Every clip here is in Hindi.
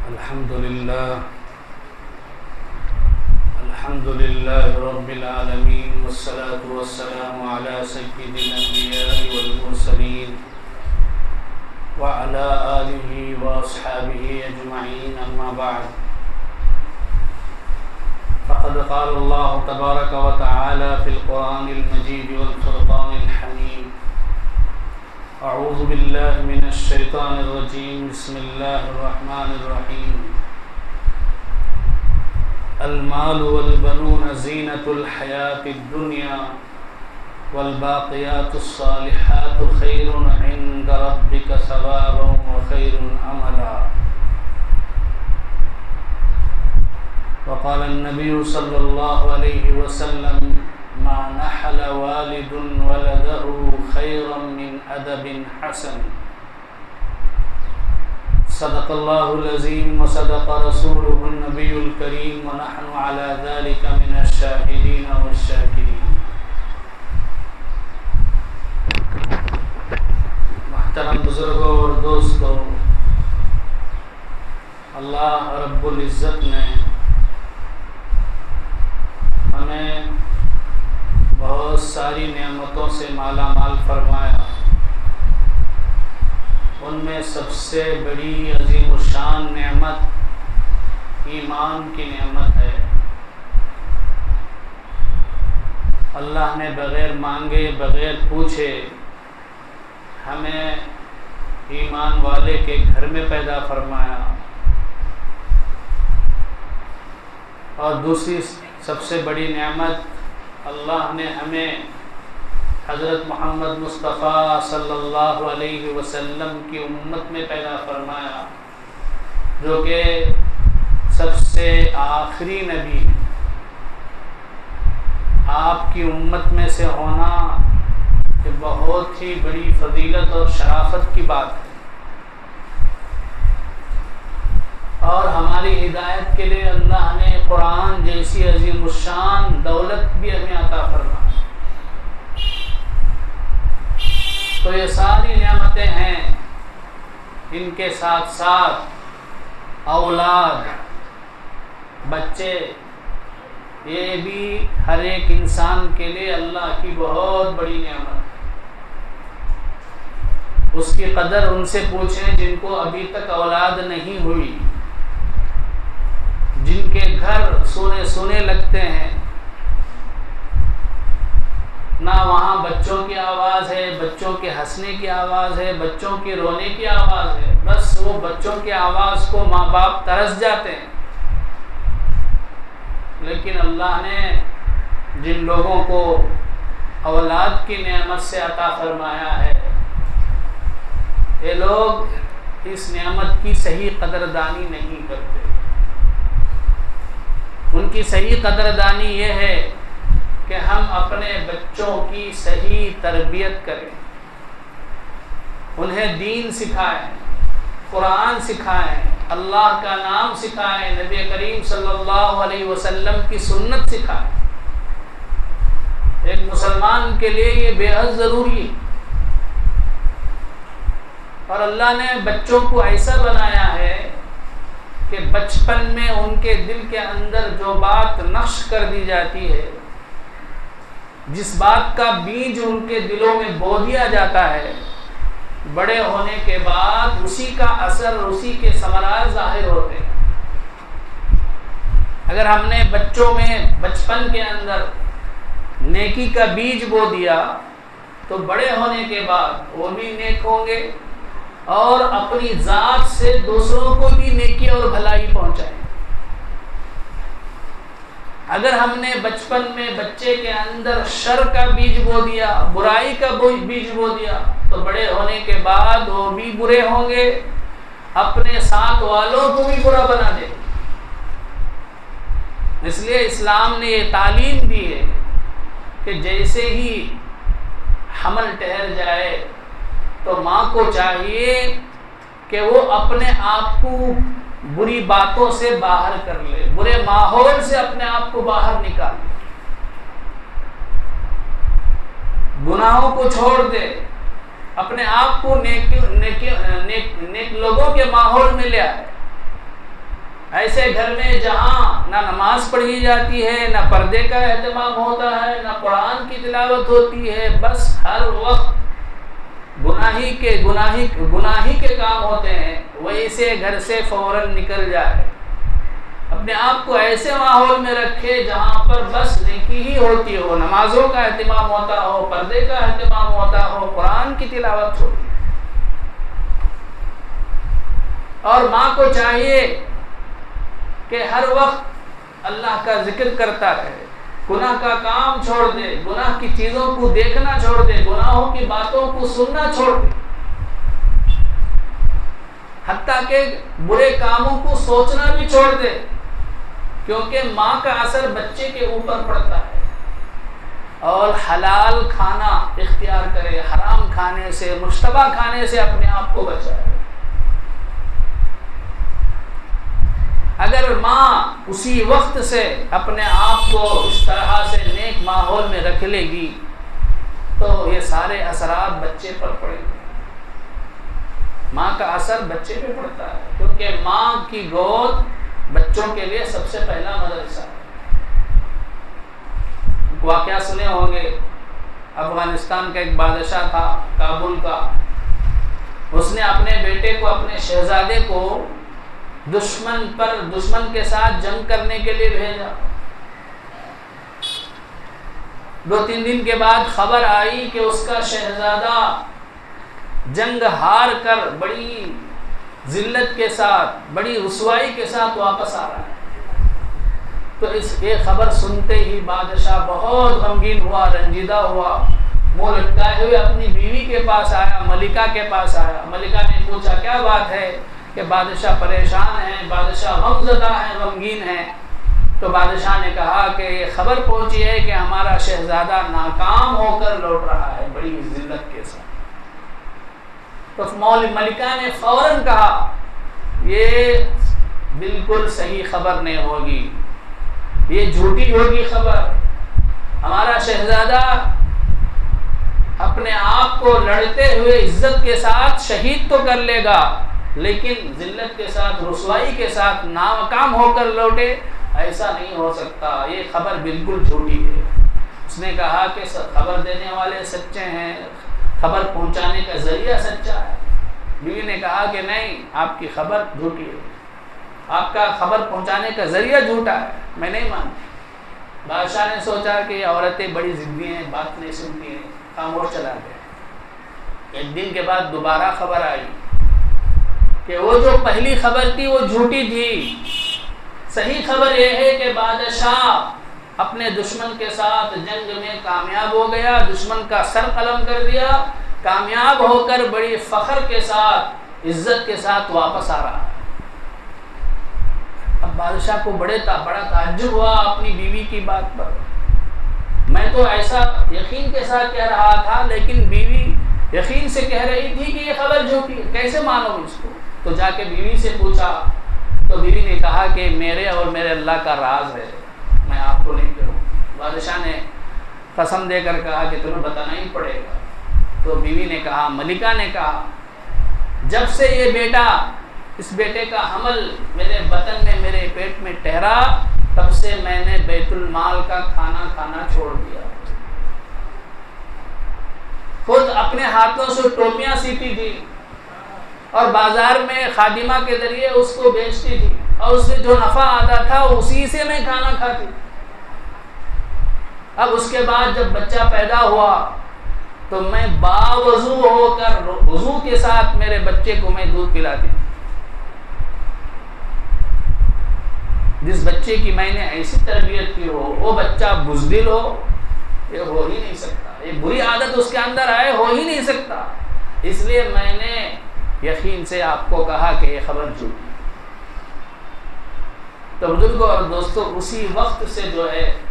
अल्हम्दुलिल्लाह रब्बिल आलमीन वस्सलातु वस्सलामु अला सय्यिदिल अंबिया'i वल मुरसलीन व अला आलिहि व अस्हाबिहि अजमईन अम्मा बअद फ़क़द क़ाल अल्लाहु तबारक व तआला फ़िल क़ुरानिल मजीद वल फ़ुरक़ानिल हमीद अऊज़ु बिल्लाहि मिनश शैतानिर रजीम बिस्मिल्लाहिर रहमानिर रहीम अल-मालु वल बनून ज़ीनतुल हयातिद दुनिया वल बाक़ियातुस सालिहातु खैरुन इंद रब्बिका सवाबन व खैरुन अमला। वक़ाल अन्नबिय्यु सल्लल्लाहु अलैहि वसल्लम मा नहल वालिदुन वलदहु खैरन मिन अदबिन हसन। सदक़ल्लाहुल अज़ीम व सदक़ रसूलुहुन नबियुल करीम व नहनु अला ज़ालिका मिनश शाहिदीन वश्शाकिरीन। मुहतरम बुज़ुर्गों और दोस्तों, अल्लाह रब्बुल इज़्ज़त ने हमें बहुत सारी नेमतों से माला माल फरमाया। उनमें सबसे बड़ी अज़ीमुश्शान नेमत ईमान की नेमत है। अल्लाह ने बग़ैर मांगे बग़ैर पूछे हमें ईमान वाले के घर में पैदा फरमाया। और दूसरी सबसे बड़ी नेमत अल्लाह ने हमें हज़रत मोहम्मद मुस्तफ़ा सल्लल्लाहु अलैहि वसल्लम की उम्मत में पैदा फरमाया, जो कि सबसे आखिरी नबी। आपकी उम्मत में से होना ये बहुत ही बड़ी फजीलत और शराफत की बात है। और हमारी हिदायत के लिए अल्लाह ने कुरान जैसी अज़ीमुश्शान दौलत भी हमें अता फरमाई। तो ये सारी नेमतें हैं, इनके साथ साथ औलाद, बच्चे, ये भी हर एक इंसान के लिए अल्लाह की बहुत बड़ी नेमत है। उसकी कदर उनसे पूछें जिनको अभी तक औलाद नहीं हुई, जिनके घर सोने सोने लगते हैं, ना वहाँ बच्चों की आवाज़ है, बच्चों के हंसने की आवाज़ है, बच्चों के रोने की आवाज़ है। बस वो बच्चों की आवाज़ को माँ बाप तरस जाते हैं। लेकिन अल्लाह ने जिन लोगों को औलाद की नेमत से अता फरमाया है, ये लोग इस नेमत की सही कदरदानी नहीं करते। उनकी सही कदरदानी ये है कि हम अपने बच्चों की सही तरबियत करें, उन्हें दीन सिखाएं, कुरान सिखाएं, अल्लाह का नाम सिखाएं, नबी करीम सल्लल्लाहु अलैहि वसल्लम की सुन्नत सिखाएं। एक मुसलमान के लिए ये बेहद ज़रूरी है। और अल्लाह ने बच्चों को ऐसा बनाया है कि बचपन में उनके दिल के अंदर जो बात नक्श कर दी जाती है, जिस बात का बीज उनके दिलों में बो दिया जाता है, बड़े होने के बाद उसी का असर, उसी के समरात जाहिर होते हैं। अगर हमने बच्चों में बचपन के अंदर नेकी का बीज बो दिया तो बड़े होने के बाद वो भी नेक होंगे और अपनी जात से दूसरों को भी नेकी और भलाई पहुंचाएं। अगर हमने बचपन में बच्चे के अंदर शर का बीज बो दिया, बुराई का बीज बो दिया, तो बड़े होने के बाद वो भी बुरे होंगे, अपने साथ वालों को भी बुरा बना दे। इसलिए इस्लाम ने ये तालीम दी है कि जैसे ही हमल ठहर जाए तो माँ को चाहिए कि वो अपने आप को बुरी बातों से बाहर कर ले, बुरे माहौल से अपने आप को बाहर निकाले, गुनाहों को छोड़ दे, अपने आप को नेक लोगों के माहौल में ले आए। ऐसे घर में जहाँ ना नमाज पढ़ी जाती है, ना पर्दे का एहतमाम होता है, ना कुरान की तिलावत होती है, बस हर वक्त गुनाही के काम होते हैं, वैसे घर से फौरन निकल जाए। अपने आप को ऐसे माहौल में रखे जहाँ पर बस नेकी ही होती हो, नमाजों का एहतमाम होता हो, पर्दे का एहतमाम होता हो, कुरान की तिलावत होती। और माँ को चाहिए कि हर वक्त अल्लाह का जिक्र करता रहे, गुनाह का काम छोड़ दे, गुनाह की चीज़ों को देखना छोड़ दे, गुनाहों की बातों को सुनना छोड़ दे, हत्ता के बुरे कामों को सोचना भी छोड़ दे, क्योंकि माँ का असर बच्चे के ऊपर पड़ता है। और हलाल खाना इख्तियार करे, हराम खाने से, मुश्तबा खाने से अपने आप को बचाए। अगर माँ उसी वक्त से अपने आप को इस तरह से नेक माहौल में रख लेगी तो ये सारे असरात बच्चे पर पड़ेंगे। माँ का असर बच्चे पे पड़ता है, क्योंकि माँ की गोद बच्चों के लिए सबसे पहला मदरसा है। वाक़या सुने होंगे, अफगानिस्तान का एक बादशाह था, काबुल का, उसने अपने बेटे को, अपने शहजादे को दुश्मन के साथ जंग करने के लिए भेजा। 2-3 दिन के बाद खबर आई कि उसका शहजादा जंग हार कर बड़ी जिल्लत के साथ, बड़ी रुसवाई के साथ वापस आ रहा है। तो ये खबर सुनते ही बादशाह बहुत गमगीन हुआ, रंजीदा हुआ, मुंह लटकाए हुए अपनी बीवी के पास आया, मलिका के पास आया। मलिका ने पूछा क्या बात है कि बादशाह परेशान है, बादशाह गमज़दा है, गमगीन है। तो बादशाह ने कहा कि ये खबर पहुंची है कि हमारा शहजादा नाकाम होकर लौट रहा है बड़ी जिल्लत के साथ। तो मलिका ने फौरन कहा ये बिल्कुल सही खबर नहीं होगी, ये झूठी होगी खबर। हमारा शहजादा अपने आप को लड़ते हुए इज्जत के साथ शहीद तो कर लेगा, लेकिन जिल्लत के साथ, रुसवाई के साथ नाकाम होकर लौटे, ऐसा नहीं हो सकता, ये खबर बिल्कुल झूठी है। उसने कहा कि खबर देने वाले सच्चे हैं, खबर पहुंचाने का जरिया सच्चा है। बीवी ने कहा कि नहीं, आपकी खबर झूठी है, आपका खबर पहुंचाने का जरिया झूठा है, मैं नहीं मानती। बादशाह ने सोचा कि औरतें बड़ी जिद्दी हैं, बात नहीं सुनती हैं, खामोश चला गया। 1 दिन के बाद दोबारा खबर आई कि वो जो पहली खबर थी वो झूठी थी। सही खबर यह है कि बादशाह अपने दुश्मन के साथ जंग में कामयाब हो गया, दुश्मन का सर कलम कर दिया, कामयाब होकर बड़ी फख्र के साथ, इज्जत के साथ वापस आ रहा है। अब बादशाह को बड़ा ताज्जुब हुआ अपनी बीवी की बात पर। मैं तो ऐसा यकीन के साथ कह रहा था, लेकिन बीवी यकीन से कह रही थी कि ये खबर झूठी है, कैसे मानो इसको। तो जाके बीवी से पूछा तो बीवी ने कहा कि मेरे और मेरे अल्लाह का राज है, मैं आपको नहीं करूँ। बादशाह ने कसम देकर कहा कि तुम्हें बताना ही पड़ेगा। तो बीवी ने कहा, मलिका ने कहा, जब से ये बेटा, इस बेटे का हमल मेरे बतन में, मेरे पेट में ठहरा, तब से मैंने बैतुल माल का खाना खाना छोड़ दिया। खुद अपने हाथों से टोपियां सीती थी और बाजार में खादिमा के जरिए उसको बेचती थी, और उससे जो नफा आता था उसी से मैं खाना खाती। अब उसके बाद जब बच्चा पैदा हुआ तो मैं बावजू होकर, वजू के साथ मेरे बच्चे को मैं दूध पिलाती थी। जिस बच्चे की मैंने ऐसी तरबियत की हो, वो बच्चा बुज़दिल हो, ये हो ही नहीं सकता। ये बुरी आदत उसके अंदर आए, हो ही नहीं सकता। इसलिए मैंने यकीन से आपको कहा कि ये खबर झूठी। तो बुजुर्गों और दोस्तों, उसी वक्त से जो है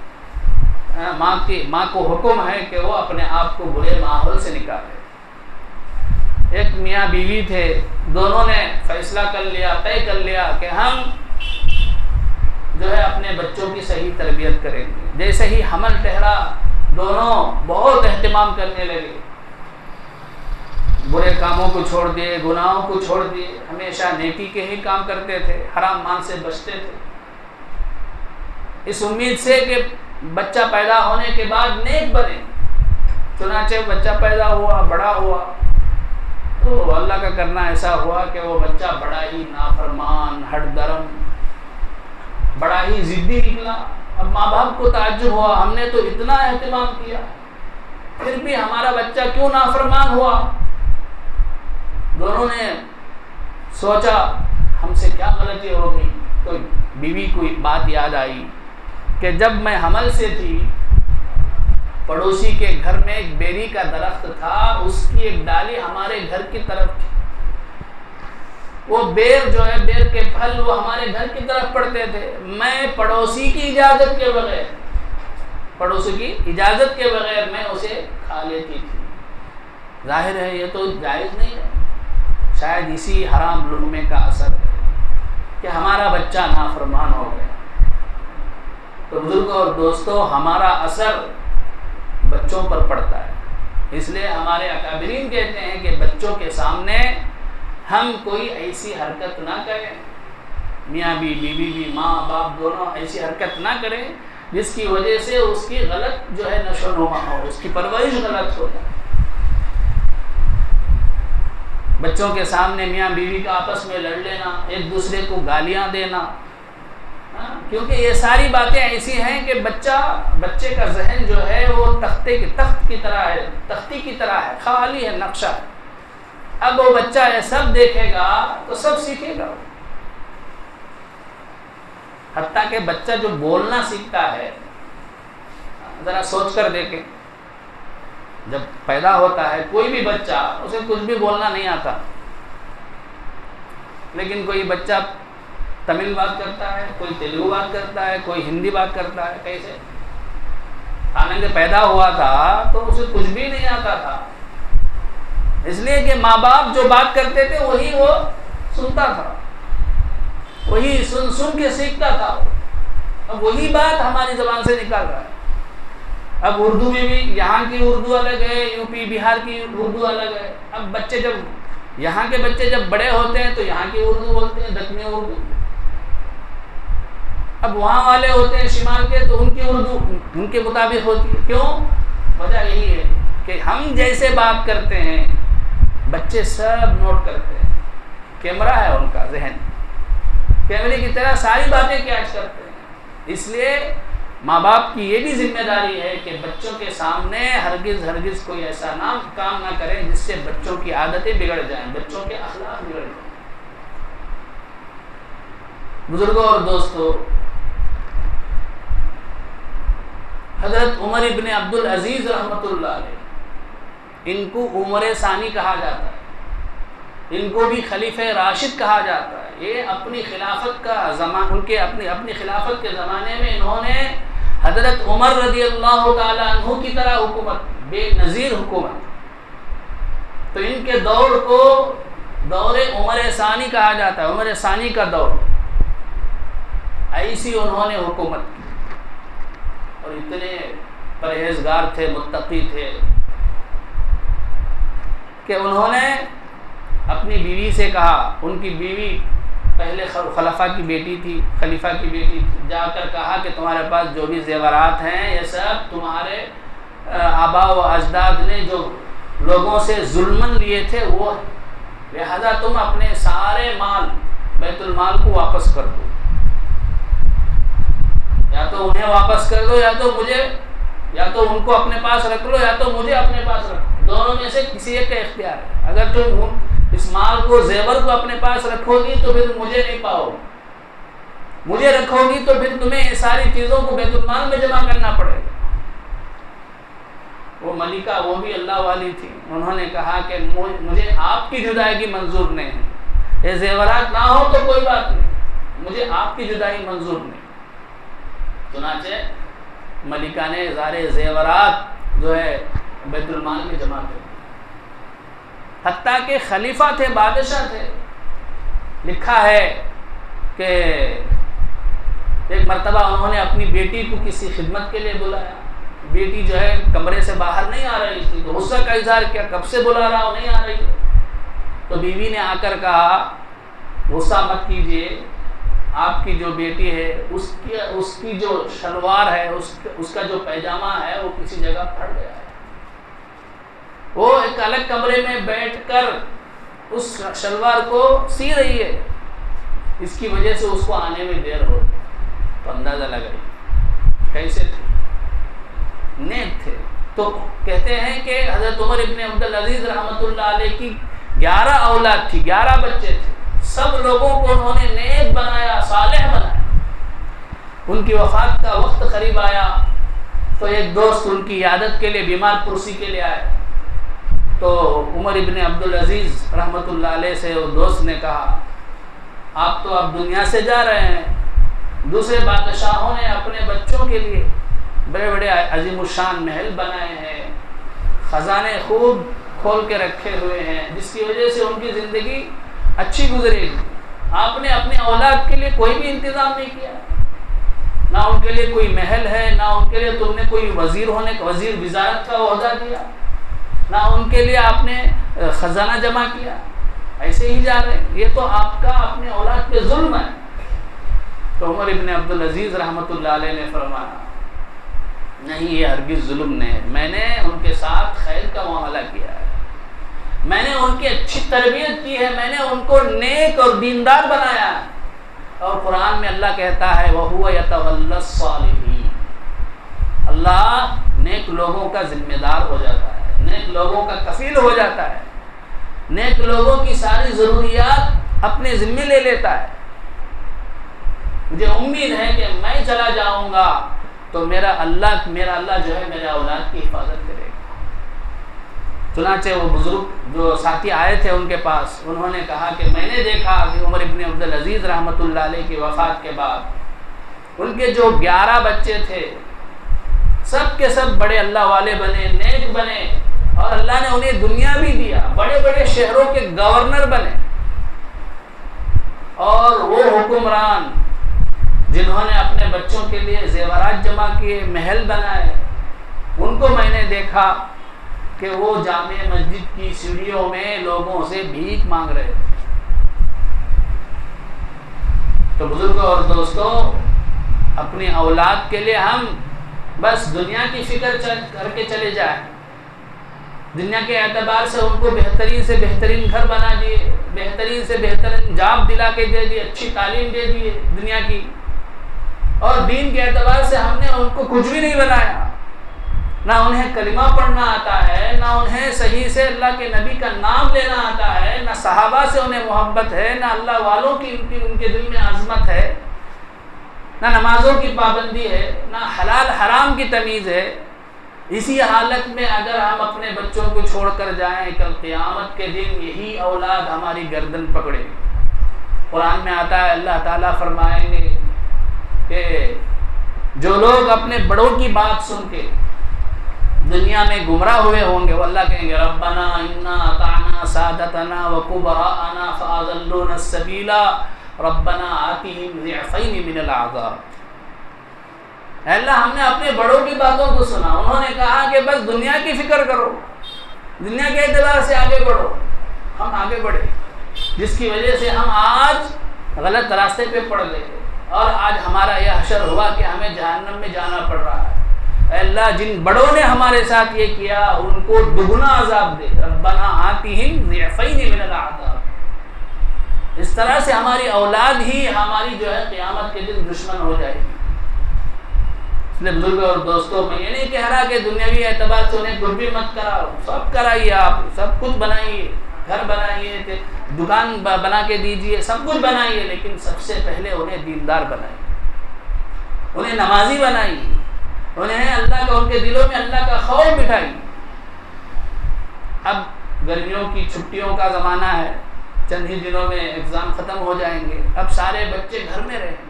माँ को हुक्म है कि वो अपने आप को बुरे माहौल से निकाले। एक मियाँ बीवी थे, दोनों ने फैसला कर लिया, तय कर लिया कि हम जो है अपने बच्चों की सही तरबियत करेंगे। जैसे ही हमल ठहरा, दोनों बहुत एहतिमाम करने लगे। बुरे कामों को छोड़ दिए, गुनाहों को छोड़ दिए, हमेशा नेकी के ही काम करते थे, हराम माल से बचते थे, इस उम्मीद से कि बच्चा पैदा होने के बाद नेक बने। चुनाचे बच्चा पैदा हुआ, बड़ा हुआ, तो अल्लाह का करना ऐसा हुआ कि वो बच्चा बड़ा ही नाफरमान, हठधर्म, बड़ा ही जिद्दी निकला। अब माँ बाप को ताज्जुब हुआ, हमने तो इतना एहतमाम किया, फिर भी हमारा बच्चा क्यों नाफरमान हुआ। दोनों ने सोचा हमसे क्या गलती हो गई। तो बीवी को बात याद आई कि जब मैं हमल से थी, पड़ोसी के घर में एक बेरी का दरख्त था, उसकी एक डाली हमारे घर की तरफ थी। वो बेर जो है, बेर के फल वो हमारे घर की तरफ पड़ते थे। मैं पड़ोसी की इजाजत के बगैर, पड़ोसी की इजाजत के बगैर मैं उसे खा लेती थी। जाहिर है ये तो जायज़ नहीं है। शायद इसी हराम लुक़मे का असर है कि हमारा बच्चा नाफरमान हो गया। तो बुजुर्गों और दोस्तों, हमारा असर बच्चों पर पड़ता है। इसलिए हमारे अकाबिरीन कहते हैं कि बच्चों के सामने हम कोई ऐसी हरकत ना करें, मियाँ भी, बीवी भी, माँ बाप दोनों ऐसी हरकत ना करें जिसकी वजह से उसकी गलत जो है नशोनुमा हो, उसकी परवरिश गलत हो जाए। बच्चों के सामने मियाँ बीवी का आपस में लड़ लेना, एक दूसरे को गालियाँ देना, क्योंकि ये सारी बातें ऐसी हैं कि बच्चे का जहन जो है वो तख्त की तरह है, तख्ती की तरह है, खाली है, नक्शा है। अब वो बच्चा ये सब देखेगा तो सब सीखेगा। हत्ता के बच्चा जो बोलना सीखता है, जरा सोच कर देखें, जब पैदा होता है कोई भी बच्चा, उसे कुछ भी बोलना नहीं आता, लेकिन कोई बच्चा तमिल बात करता है, कोई तेलुगु बात करता है, कोई हिंदी बात करता है। कैसे? हालांकि पैदा हुआ था तो उसे कुछ भी नहीं आता था, इसलिए कि माँ बाप जो बात करते थे वही वो सुनता था, वही सुन सुन के सीखता था। अब वही बात हमारी ज़बान से निकल रहा है। अब उर्दू में भी यहाँ की उर्दू अलग है, यूपी बिहार की उर्दू अलग है। अब बच्चे जब यहाँ के बच्चे जब बड़े होते हैं तो यहाँ की उर्दू बोलते हैं, दक्षिणी उर्दू। अब वहाँ वाले होते हैं शिमाल के, तो उनकी उर्दू उनके मुताबिक होती है। क्यों? वजह यही है कि हम जैसे बात करते हैं बच्चे सब नोट करते हैं। कैमरा है उनका जहन, कैमरे की तरह सारी बातें कैच करते हैं। इसलिए माँ बाप की ये भी जिम्मेदारी है कि बच्चों के सामने हरगिज़ कोई ऐसा काम ना करें जिससे बच्चों की आदतें बिगड़ जाएं, बच्चों के अखलाक बिगड़ जाएं। बुजुर्गों और दोस्तों, हजरत उमर इब्न अब्दुल अजीज़ रहमतुल्लाह अलैह, इनको उमर सानी कहा जाता है, इनको भी खलीफे राशिद कहा जाता है। ये अपनी खिलाफत का उनके अपनी खिलाफत के ज़माने में इन्होंने हजरत उमर रज़ी अल्लाह ताला अन्हु की तरह हुकूमत, बेनज़ीर हुकूमत। तो इनके दौर को दौरे उमर सानी कहा जाता है, उमर सानी का दौर। ऐसी उन्होंने हुकूमत की और इतने परहेजगार थे, मुत्तकी थे कि उन्होंने अपनी बीवी से कहा, उनकी बीवी पहले खलीफा की बेटी थी, जाकर कहा कि तुम्हारे पास जो भी ज़ेवरात हैं ये सब तुम्हारे आबा व अजदाद ने जो लोगों से जुल्मन लिए थे वो, लिहाजा तुम अपने सारे माल बैतुल माल को वापस कर दो, या तो उन्हें वापस कर दो, या तो उनको अपने पास रख लो, या तो मुझे अपने पास रख लो। दोनों में से किसी एक का इख्तियार है। अगर तुम इस माल को, जेवर को अपने पास रखोगी तो फिर मुझे नहीं पाओगी, मुझे रखोगी तो फिर तुम्हें ये सारी चीज़ों को बैतुल माल में जमा करना पड़ेगा। वो मलिका, वो भी अल्लाह वाली थी, उन्होंने कहा कि मुझे आपकी जुदाई मंजूर नहीं है, ये जेवरात ना हो तो कोई बात नहीं, मुझे आपकी जुदाई मंजूर नहीं। चुनाचे मलिका ने सारे जेवरात जो है बैतुल माल में जमा कर, हत्ता के खलीफा थे, बादशाह थे। लिखा है कि एक मर्तबा उन्होंने अपनी बेटी को किसी खिदमत के लिए बुलाया, बेटी जो है कमरे से बाहर नहीं आ रही थी, तो गुस्सा का इजहार किया, कब से बुला रहा हूँ नहीं आ रही है। तो बीवी ने आकर कहा, गुस्सा मत कीजिए, आपकी जो बेटी है उसकी जो शलवार है, उसका जो पैजामा है वो किसी जगह फट गया है। वो एक अलग कमरे में बैठकर उस शलवार को सी रही है, इसकी वजह से उसको आने में देर हो। तो अंदाजा लगाइए कैसे थे, नेक थे। तो कहते हैं कि हजरत उमर इब्न अब्दुल अजीज रहमतुल्लाह अलैह की 11 औलाद थी, 11 बच्चे थे। सब लोगों को उन्होंने नेक बनाया, सालेह बनाया। उनकी वफात का वक्त करीब आया तो एक दोस्त उनकी इयादत के लिए बीमार पुरसी के लिए आए। तो उमर इब्न अब्दुल अजीज रहमतुल्लाह अलैह से वो दोस्त ने कहा, आप तो अब दुनिया से जा रहे हैं, दूसरे बादशाहों ने अपने बच्चों के लिए बड़े बड़े अजीमुशान महल बनाए हैं, खजाने खूब खोल के रखे हुए हैं, जिसकी वजह से उनकी ज़िंदगी अच्छी गुजरेगी। आपने अपने औलाद के लिए कोई भी इंतज़ाम नहीं किया, ना उनके लिए कोई महल है, ना उनके लिए तुमने कोई वजीर वजारत का ओहदा दिया, ना उनके लिए आपने खजाना जमा किया, ऐसे ही जा रहे हैं। ये तो आपका अपने औलाद पे जुल्म है। तो उमर इब्न अब्दुल अजीज रहमतुल्लाह अलैह ने फरमाया, नहीं, ये हरगिज़ जुल्म नहीं है, मैंने उनके साथ खैर का मामला किया है, मैंने उनकी अच्छी तरबियत की है, मैंने उनको नेक और दीनदार बनाया है। और कुरान में अल्लाह कहता है, वहुव यतवल्लस सालिहीन, अल्लाह नेक लोगों का जिम्मेदार हो जाता है, नेक लोगों का कफील हो जाता है, नेक लोगों की सारी ज़रूरियात अपने ज़िम्मे ले लेता है। मुझे उम्मीद है कि मैं चला जाऊंगा तो मेरा अल्लाह जो है मेरे औलाद की हिफाजत करेगा। चुनाचे वो बुजुर्ग जो साथी आए थे उनके पास, उन्होंने कहा कि मैंने देखा कि उमर इब्न अब्दुल अजीज रहमतुल्लाह अलैह की वफ़ात के बाद उनके जो 11 बच्चे थे सब के सब बड़े अल्लाह वाले बने, नेक बने, और अल्लाह ने उन्हें दुनिया भी दिया, बड़े बड़े शहरों के गवर्नर बने। और वो हुक्मरान जिन्होंने अपने बच्चों के लिए जेवरात जमा किए, महल बनाए, उनको मैंने देखा कि वो जामे मस्जिद की सीढ़ियों में लोगों से भीख मांग रहे थे। तो बुजुर्गों और दोस्तों, अपनी औलाद के लिए हम बस दुनिया की फिक्र करके चले जाएं, दुनिया के एतबार से उनको बेहतरीन से बेहतरीन घर बना दिए, बेहतरीन से बेहतरीन जॉब दिला के दे दिए, अच्छी तालीम दे दिए दुनिया की, और दीन के एतबार से हमने उनको कुछ भी नहीं बनाया। ना उन्हें कलिमा पढ़ना आता है, ना उन्हें सही से अल्लाह के नबी का नाम लेना आता है, ना सहाबा से उन्हें मोहब्बत है, ना अल्लाह वालों की उनके दिल में आज़मत है, ना नमाजों की पाबंदी है, ना हलाल हराम की तमीज़ है। इसी हालत में अगर हम अपने बच्चों को छोड़कर जाएं, कल क़यामत के दिन यही औलाद हमारी गर्दन पकड़ेगी। कुरान में आता है, अल्लाह ताला फरमाएंगे कि जो लोग अपने बड़ों की बात सुन के दुनिया में गुमराह हुए होंगे, वो अल्लाह कहेंगे, रब्बना इन्ना अताना सादतना व कुबराना फअज़ल्लूना सबीला रब्बना आतिहिम ज़िअफ़ैन मिनल अज़ाब। अल्लाह, हमने अपने बड़ों की बातों को सुना, उन्होंने कहा कि बस दुनिया की फिक्र करो, दुनिया के एतबार से आगे बढ़ो। हम आगे बढ़े, जिसकी वजह से हम आज गलत रास्ते पे पड़ गए और आज हमारा यह हशर हुआ कि हमें जहन्नम में जाना पड़ रहा है। अल्लाह, जिन बड़ों ने हमारे साथ ये किया उनको दुगना अजाब दे, रब्बना आतिहिम ज़िअफ़ैन मिनल अज़ाब। इस तरह से हमारी औलाद ही हमारी जो है क़यामत के दिन दुश्मन हो जाएगी। इसलिए बुजुर्ग और दोस्तों, मैं ये नहीं कह रहा कि दुनियावी एतबार से उन्हें कुछ भी मत कराओ, सब कराइए, आप सब कुछ बनाइए, घर बनाइए, दुकान बना के दीजिए, सब कुछ बनाइए, लेकिन सबसे पहले उन्हें दीनदार बनाइए, उन्हें नमाजी बनाइए, उन्हें अल्लाह का, उनके दिलों में अल्लाह का खौफ बिठाइए। अब गर्मियों की छुट्टियों का ज़माना है, चंद ही दिनों में एग्ज़ाम ख़त्म हो जाएंगे, अब सारे बच्चे घर में रहेंगे।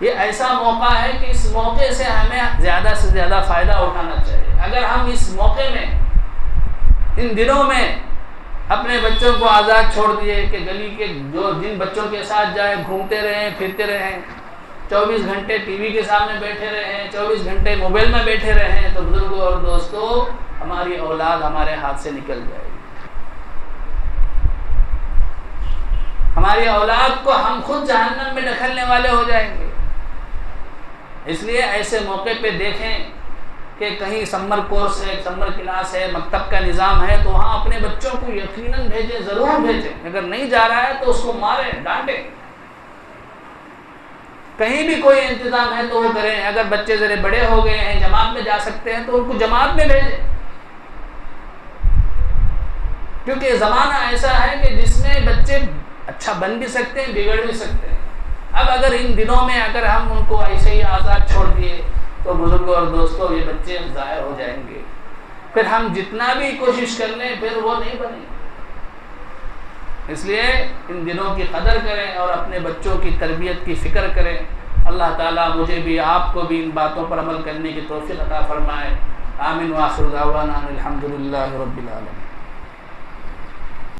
ये ऐसा मौका है कि इस मौके से हमें ज़्यादा से ज़्यादा फ़ायदा उठाना चाहिए। अगर हम इस मौके में, इन दिनों में अपने बच्चों को आज़ाद छोड़ दिए कि गली के जो जिन बच्चों के साथ जाए, घूमते रहें, फिरते रहें, 24 घंटे टीवी के सामने बैठे रहें, 24 घंटे मोबाइल में बैठे रहें, तो बुजुर्गों और दोस्तों, हमारी औलाद हमारे हाथ से निकल जाएगी। हमारी औलाद को हम खुद जहन्नम में ढकलने वाले हो जाएंगे। इसलिए ऐसे मौके पे देखें कि कहीं समर कोर्स है, समर क्लास है, मकतब का निज़ाम है, तो वहाँ अपने बच्चों को यकीनन भेजें, ज़रूर भेजें। अगर नहीं जा रहा है तो उसको मारें, डांटें। कहीं भी कोई इंतज़ाम है तो वो करें। अगर बच्चे ज़रे बड़े हो गए हैं, जमात में जा सकते हैं, तो उनको जमात में भेजें। क्योंकि ज़माना ऐसा है कि जिसमें बच्चे अच्छा बन भी सकते हैं, बिगड़ भी सकते हैं। अब अगर इन दिनों में अगर हम उनको ऐसे ही आज़ाद छोड़ दिए तो बुजुर्गों और दोस्तों ये बच्चे ज़ाया हो जाएंगे। फिर हम जितना भी कोशिश कर लें फिर वो नहीं बनेंगे। इसलिए इन दिनों की कदर करें और अपने बच्चों की तरबियत की फ़िक्र करें। अल्लाह ताला मुझे भी आपको भी इन बातों पर अमल करने की तौफ़ीक़ अता फ़रमाए। आमीन व आखिर दावाना अनिल हम्दुलिल्लाहि रब्बिल आलमीन।